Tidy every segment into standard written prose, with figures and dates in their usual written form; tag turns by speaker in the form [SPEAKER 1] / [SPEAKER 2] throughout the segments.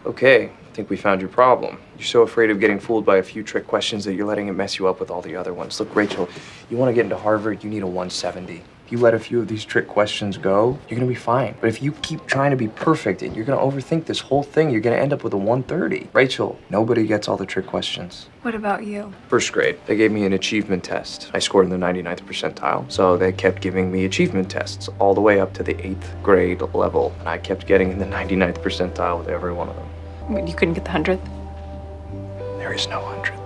[SPEAKER 1] Okay, I think we found your problem. You're so afraid of getting fooled by a few trick questions that you're letting it mess you up with all the other ones. Look, Rachel, you want to get into Harvard, you need a 170. If you let a few of these trick questions go, you're going to be fine. But if you keep trying to be perfect and you're going to overthink this whole thing, you're going to end up with a 130. Rachel, nobody gets all the trick questions.
[SPEAKER 2] What about you?
[SPEAKER 1] First grade, they gave me an achievement test. I scored in the 99th percentile, so they kept giving me achievement tests all the way up to the 8th grade level. And I kept getting in the 99th percentile with every one of them.
[SPEAKER 2] You couldn't get the 100th?
[SPEAKER 1] There is no 100th.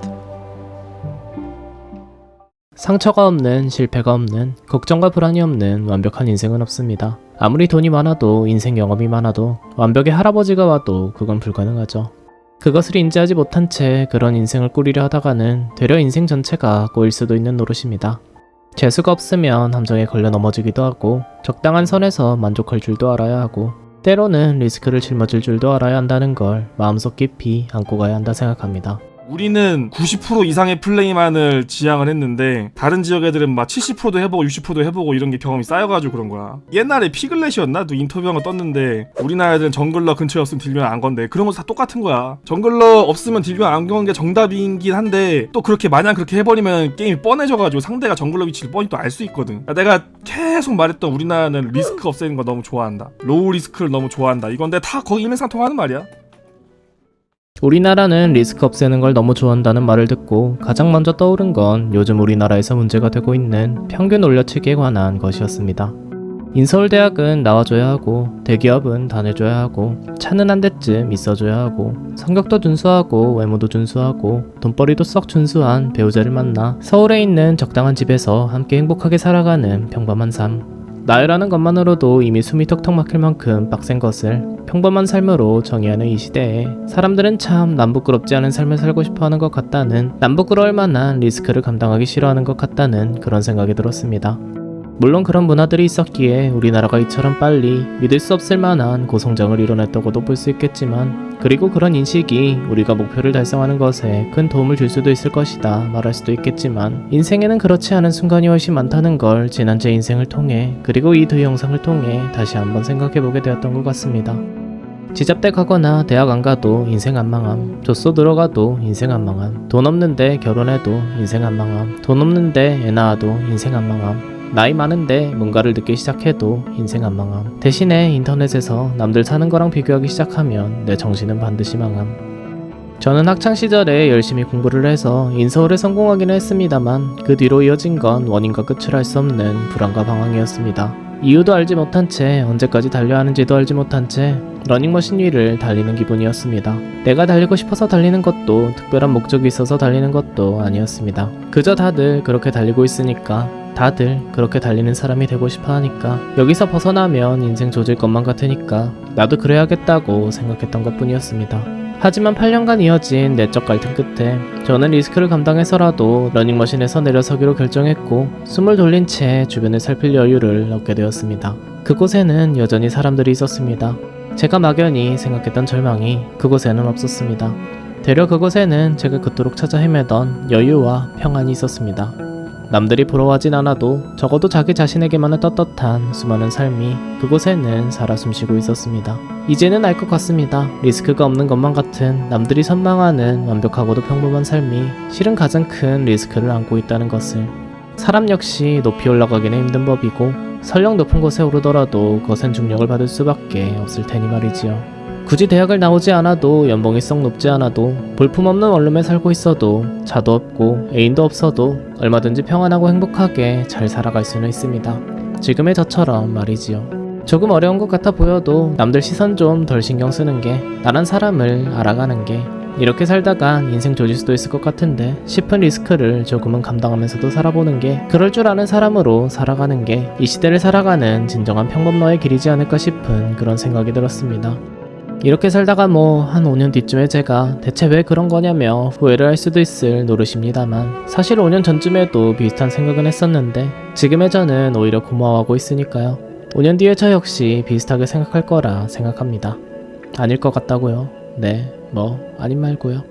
[SPEAKER 3] 상처가 없는, 실패가 없는, 걱정과 불안이 없는 완벽한 인생은 없습니다. 아무리 돈이 많아도, 인생 경험이 많아도, 완벽의 할아버지가 와도 그건 불가능하죠. 그것을 인지하지 못한 채 그런 인생을 꾸리려 하다가는 되려 인생 전체가 꼬일 수도 있는 노릇입니다. 재수가 없으면 함정에 걸려 넘어지기도 하고, 적당한 선에서 만족할 줄도 알아야 하고, 때로는 리스크를 짊어질 줄도 알아야 한다는 걸 마음속 깊이 안고 가야 한다 생각합니다.
[SPEAKER 4] 우리는 90% 이상의 플레이만을 지향을 했는데 다른 지역 애들은 막 70%도 해보고 60%도 해보고 이런 게 경험이 쌓여가지고 그런 거야. 옛날에 피글렛이었나? 또 인터뷰한 거 떴는데 우리나라 애들은 정글러 근처였으면 딜면 안 건데 그런 거 다 똑같은 거야. 정글러 없으면 딜면 안 건 게 정답이긴 한데 또 그렇게 마냥 그렇게 해버리면 게임이 뻔해져가지고 상대가 정글러 위치를 뻔히 또 알 수 있거든. 내가 계속 말했던 우리나라는 리스크 없애는 거 너무 좋아한다. 로우 리스크를 너무 좋아한다. 이건데 다 거기 일맥상통하는 말이야.
[SPEAKER 3] 우리나라는 리스크 없애는 걸 너무 좋아한다는 말을 듣고 가장 먼저 떠오른 건 요즘 우리나라에서 문제가 되고 있는 평균 올려치기에 관한 것이었습니다. 인서울대학은 나와줘야 하고, 대기업은 다 내줘야 하고, 차는 한 대쯤 있어줘야 하고, 성격도 준수하고, 외모도 준수하고, 돈벌이도 썩 준수한 배우자를 만나 서울에 있는 적당한 집에서 함께 행복하게 살아가는 평범한 삶. 나이라는 것만으로도 이미 숨이 턱턱 막힐 만큼 빡센 것을 평범한 삶으로 정의하는 이 시대에 사람들은 참 남 부끄럽지 않은 삶을 살고 싶어하는 것 같다는, 남 부끄러울 만한 리스크를 감당하기 싫어하는 것 같다는 그런 생각이 들었습니다. 물론 그런 문화들이 있었기에 우리나라가 이처럼 빨리 믿을 수 없을 만한 고성장을 이뤄냈다고도 볼 수 있겠지만, 그리고 그런 인식이 우리가 목표를 달성하는 것에 큰 도움을 줄 수도 있을 것이다 말할 수도 있겠지만, 인생에는 그렇지 않은 순간이 훨씬 많다는 걸 지난 제 인생을 통해, 그리고 이 두 영상을 통해 다시 한번 생각해보게 되었던 것 같습니다. 지잡대 가거나 대학 안 가도 인생 안 망함, 조쏘 들어가도 인생 안 망함, 돈 없는데 결혼해도 인생 안 망함, 돈 없는데 애 낳아도 인생 안 망함, 나이 많은데 뭔가를 늦게 시작해도 인생 안 망함, 대신에 인터넷에서 남들 사는 거랑 비교하기 시작하면 내 정신은 반드시 망함. 저는 학창시절에 열심히 공부를 해서 인서울에 성공하기는 했습니다만 그 뒤로 이어진 건 원인과 끝을 알 수 없는 불안과 방황이었습니다. 이유도 알지 못한 채 언제까지 달려야 하는지도 알지 못한 채 러닝머신 위를 달리는 기분이었습니다. 내가 달리고 싶어서 달리는 것도 특별한 목적이 있어서 달리는 것도 아니었습니다. 그저 다들 그렇게 달리고 있으니까, 다들 그렇게 달리는 사람이 되고 싶어 하니까, 여기서 벗어나면 인생 조질 것만 같으니까 나도 그래야겠다고 생각했던 것 뿐이었습니다. 하지만 8년간 이어진 내적 갈등 끝에 저는 리스크를 감당해서라도 러닝머신에서 내려서기로 결정했고, 숨을 돌린 채 주변을 살필 여유를 얻게 되었습니다. 그곳에는 여전히 사람들이 있었습니다. 제가 막연히 생각했던 절망이 그곳에는 없었습니다. 되려 그곳에는 제가 그토록 찾아 헤매던 여유와 평안이 있었습니다. 남들이 부러워하진 않아도 적어도 자기 자신에게만은 떳떳한 수많은 삶이 그곳에는 살아 숨쉬고 있었습니다. 이제는 알 것 같습니다. 리스크가 없는 것만 같은 남들이 선망하는 완벽하고도 평범한 삶이 실은 가장 큰 리스크를 안고 있다는 것을. 사람 역시 높이 올라가기는 힘든 법이고, 설령 높은 곳에 오르더라도 거센 중력을 받을 수밖에 없을 테니 말이지요. 굳이 대학을 나오지 않아도, 연봉이 썩 높지 않아도, 볼품없는 원룸에 살고 있어도, 차도 없고 애인도 없어도 얼마든지 평안하고 행복하게 잘 살아갈 수는 있습니다. 지금의 저처럼 말이지요. 조금 어려운 것 같아 보여도 남들 시선 좀 덜 신경 쓰는 게, 나란 사람을 알아가는 게, 이렇게 살다간 인생 조질 수도 있을 것 같은데 싶은 리스크를 조금은 감당하면서도 살아보는 게, 그럴 줄 아는 사람으로 살아가는 게 이 시대를 살아가는 진정한 평범러의 길이지 않을까 싶은 그런 생각이 들었습니다. 이렇게 살다가 한 5년 뒤쯤에 제가 대체 왜 그런 거냐며 후회를 할 수도 있을 노릇입니다만, 사실 5년 전쯤에도 비슷한 생각은 했었는데 지금의 저는 오히려 고마워하고 있으니까요. 5년 뒤에 저 역시 비슷하게 생각할 거라 생각합니다. 아닐 것 같다고요. 네, 아님 말고요.